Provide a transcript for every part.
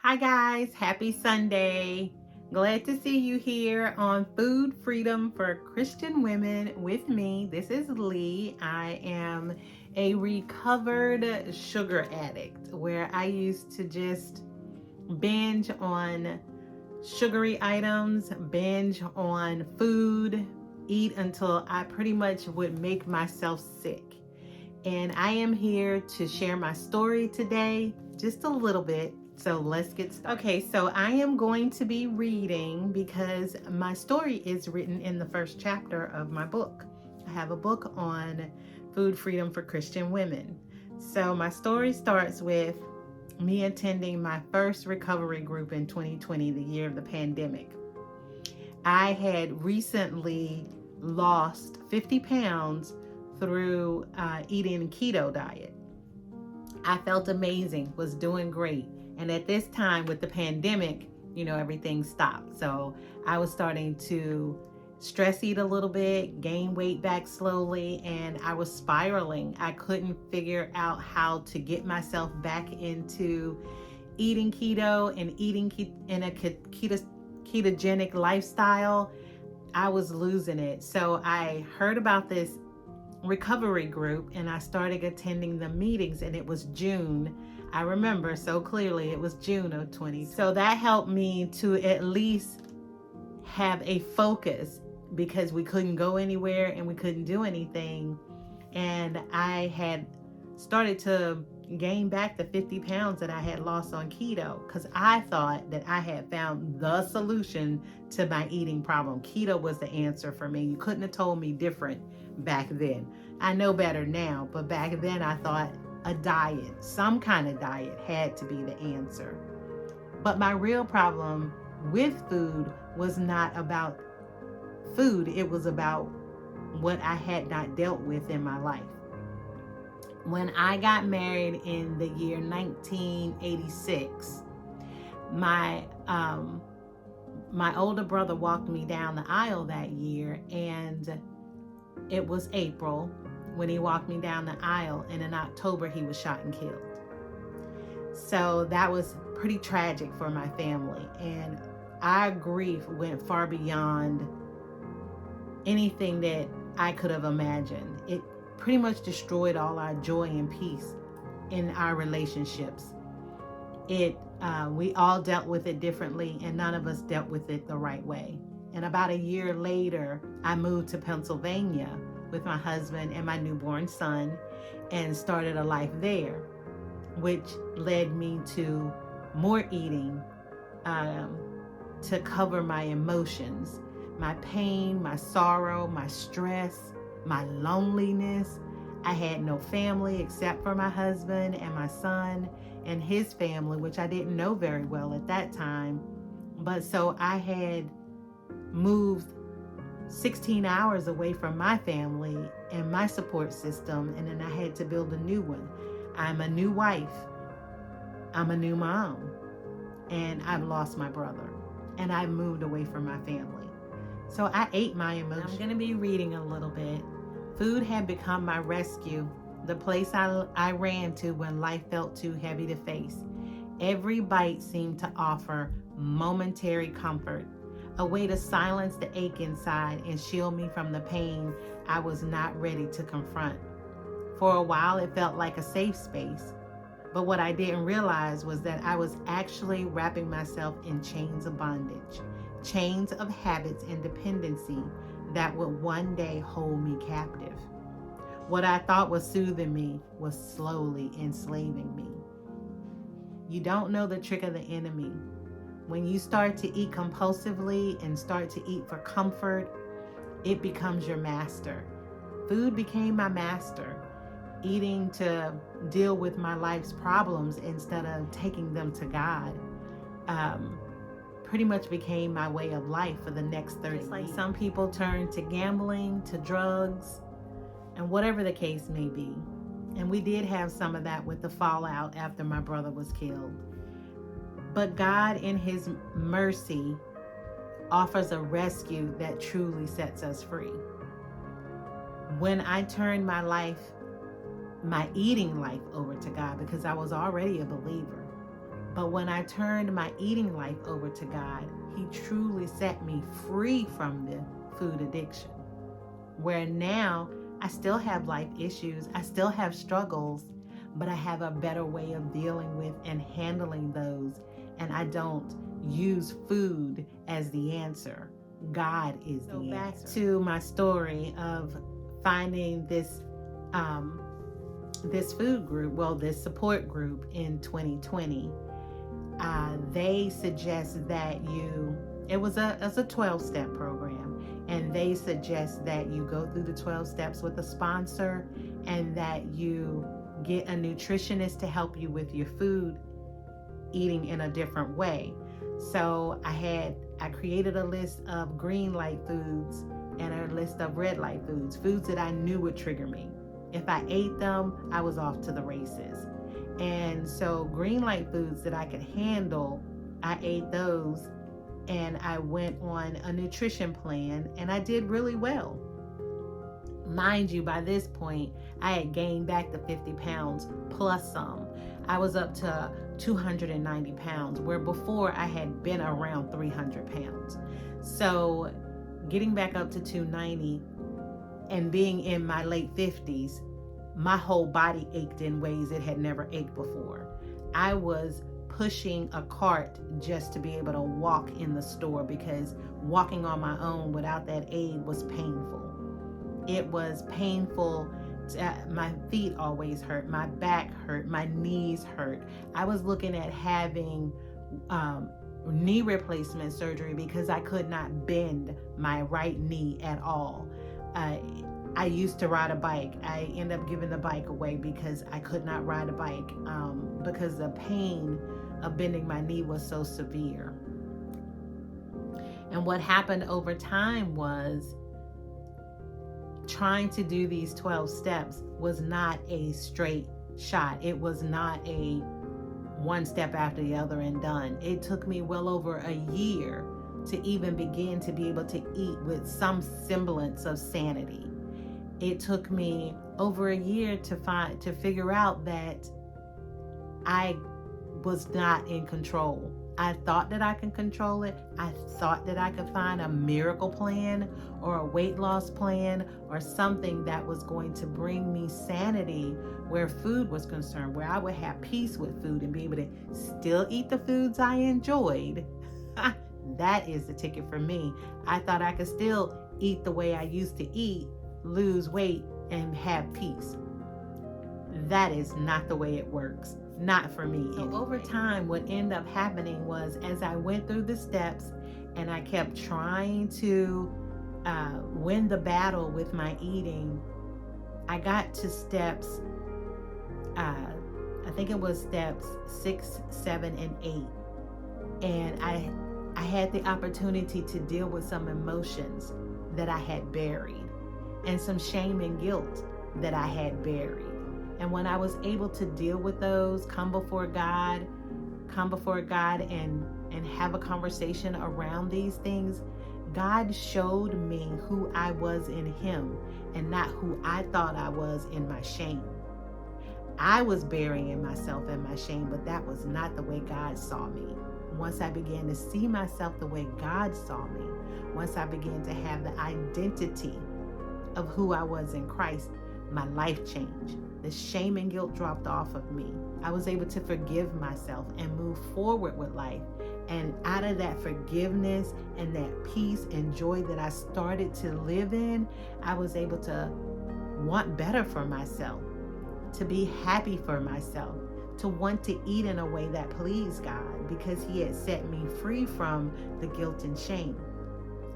Hi guys, happy Sunday. Glad to see you here on Food Freedom for Christian Women with me. This is Lee. I am a recovered sugar addict where I used to just binge on sugary items, binge on food, eat until I pretty much would make myself sick. And I am here to share my story today, just a little bit. So let's get started. Okay, so I am going to be reading because my story is written in the first chapter of my book. I have a book on food freedom for Christian women. So my story starts with me attending my first recovery group in 2020, the year of the pandemic. I had recently lost 50 pounds through eating keto diet. I felt amazing, was doing great. And at this time with the pandemic, everything stopped. So I was starting to stress eat a little bit, gain weight back slowly, and I was spiraling. I couldn't figure out how to get myself back into eating keto and eating in a ketogenic lifestyle. I was losing it. So I heard about this recovery group and I started attending the meetings, and it was June. I remember so clearly it was June of 2020. So that helped me to at least have a focus because we couldn't go anywhere and we couldn't do anything. And I had started to gain back the 50 pounds that I had lost on keto because I thought that I had found the solution to my eating problem. Keto was the answer for me. You couldn't have told me different back then. I know better now, but back then I thought a diet, some kind of diet, had to be the answer. But my real problem with food was not about food, it was about what I had not dealt with in my life. When I got married in the year 1986, my older brother walked me down the aisle that year, and it was April when he walked me down the aisle, and in October he was shot and killed. So that was pretty tragic for my family, and our grief went far beyond anything that I could have imagined. It pretty much destroyed all our joy and peace in our relationships. We all dealt with it differently, and none of us dealt with it the right way. And about a year later, I moved to Pennsylvania with my husband and my newborn son and started a life there, which led me to more eating to cover my emotions, my pain, my sorrow, my stress, my loneliness. I had no family except for my husband and my son and his family, which I didn't know very well at that time. But so I had moved 16 hours away from my family and my support system, and then I had to build a new one. I'm a new wife, I'm a new mom, and I've lost my brother, and I moved away from my family. So I ate my emotions. I'm going to be reading a little bit. Food had become my rescue, the place I ran to when life felt too heavy to face. Every bite seemed to offer momentary comfort, a way to silence the ache inside and shield me from the pain I was not ready to confront. For a while, it felt like a safe space. But what I didn't realize was that I was actually wrapping myself in chains of bondage, chains of habits and dependency that would one day hold me captive. What I thought was soothing me was slowly enslaving me. You don't know the trick of the enemy. When you start to eat compulsively and start to eat for comfort, it becomes your master. Food became my master. Eating to deal with my life's problems instead of taking them to God pretty much became my way of life for the next 30 years. Like some people turn to gambling, to drugs, and whatever the case may be. And we did have some of that with the fallout after my brother was killed. But God, in His mercy, offers a rescue that truly sets us free. When I turned my eating life over to God, because I was already a believer, But when I turned my eating life over to God, He truly set me free from the food addiction. Where now I still have life issues, I still have struggles, but I have a better way of dealing with and handling those. And I don't use food as the answer. God is the answer. Back to my story of finding this this food group, this support group in 2020. They suggest that it was a 12-step program, and they suggest that you go through the 12 steps with a sponsor, and that you get a nutritionist to help you with your food eating in a different way. So I created a list of green light foods and a list of red light foods that I knew would trigger me. If I ate them, I was off to the races. And so green light foods that I could handle, I ate those, and I went on a nutrition plan, and I did really well. Mind you, by this point, I had gained back the 50 pounds plus some. I was up to 290 pounds, where before I had been around 300 pounds. So getting back up to 290 and being in my late 50s, my whole body ached in ways it had never ached before. I was pushing a cart just to be able to walk in the store, because walking on my own without that aid was painful. It was painful. My feet always hurt, my back hurt, my knees hurt. I was looking at having knee replacement surgery because I could not bend my right knee at all. I used to ride a bike. I ended up giving the bike away because I could not ride a bike because the pain of bending my knee was so severe. And what happened over time was, trying to do these 12 steps was not a straight shot. It was not a one step after the other and done. It took me well over a year to even begin to be able to eat with some semblance of sanity. It took me over a year to figure out that I was not in control. I thought that I could control it. I thought that I could find a miracle plan or a weight loss plan or something that was going to bring me sanity where food was concerned, where I would have peace with food and be able to still eat the foods I enjoyed. That is the ticket for me. I thought I could still eat the way I used to eat, lose weight, and have peace. That is not the way it works. Not for me. So over time, what ended up happening was, as I went through the steps and I kept trying to win the battle with my eating, I got to steps, I think it was steps 6, 7, and 8. And I had the opportunity to deal with some emotions that I had buried and some shame and guilt that I had buried. And when I was able to deal with those, come before God and have a conversation around these things, God showed me who I was in Him and not who I thought I was in my shame. I was burying myself in my shame, but that was not the way God saw me. Once I began to see myself the way God saw me, once I began to have the identity of who I was in Christ, my life changed. The shame and guilt dropped off of me. I was able to forgive myself and move forward with life. And out of that forgiveness and that peace and joy that I started to live in, I was able to want better for myself, to be happy for myself, to want to eat in a way that pleased God, because He had set me free from the guilt and shame.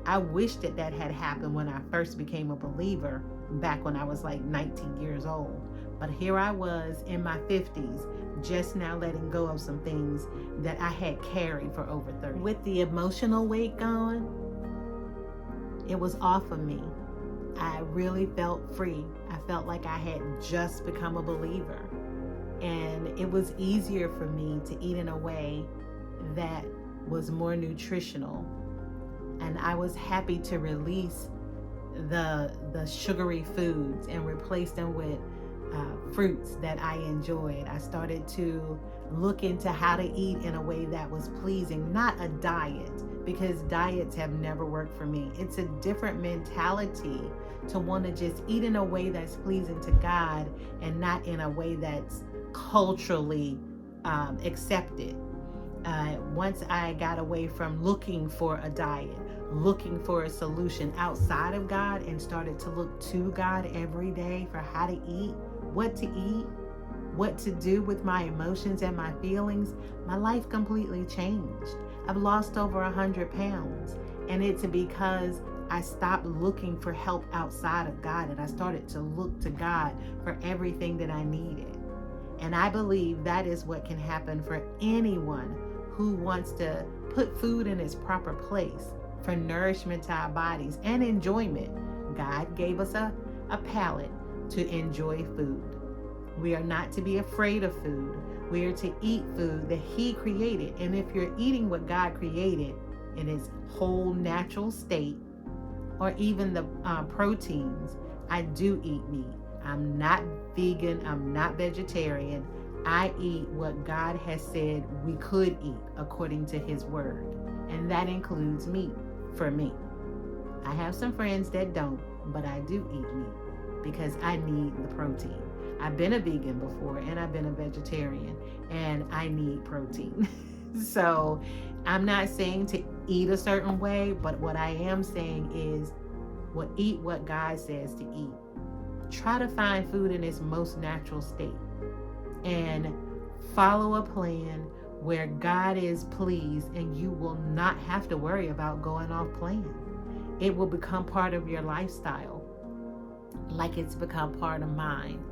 I wish that had happened when I first became a believer, back when I was like 19 years old. But here I was in my 50s, just now letting go of some things that I had carried for over 30. With the emotional weight gone, it was off of me. I really felt free. I felt like I had just become a believer. And it was easier for me to eat in a way that was more nutritional. And I was happy to release the sugary foods and replace them with fruits that I enjoyed. I started to look into how to eat in a way that was pleasing, not a diet, because diets have never worked for me. It's a different mentality to want to just eat in a way that's pleasing to God and not in a way that's culturally accepted. Once I got away from looking for a diet, looking for a solution outside of God, and started to look to God every day for how to eat, what to do with my emotions and my feelings, my life completely changed. I've lost over 100 pounds, and it's because I stopped looking for help outside of God and I started to look to God for everything that I needed. And I believe that is what can happen for anyone who wants to put food in its proper place for nourishment to our bodies and enjoyment. God gave us a palate to enjoy food. We are not to be afraid of food. We are to eat food that He created. And if you're eating what God created in its whole natural state, or even the proteins, I do eat meat. I'm not vegan. I'm not vegetarian. I eat what God has said we could eat according to His word. And that includes meat for me. I have some friends that don't, but I do eat meat because I need the protein. I've been a vegan before and I've been a vegetarian and I need protein. So I'm not saying to eat a certain way, but what I am saying is eat what God says to eat. Try to find food in its most natural state and follow a plan where God is pleased, and you will not have to worry about going off plan. It will become part of your lifestyle, like it's become part of mine.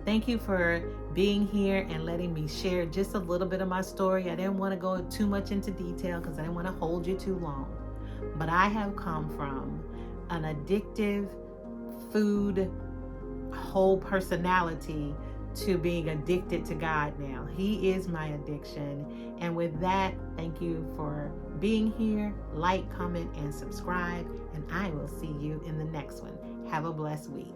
Thank you for being here and letting me share just a little bit of my story. I didn't want to go too much into detail because I didn't want to hold you too long. But I have come from an addictive food whole personality to being addicted to God now. He is my addiction. And with that, thank you for being here. Like, comment, and subscribe. And I will see you in the next one. Have a blessed week.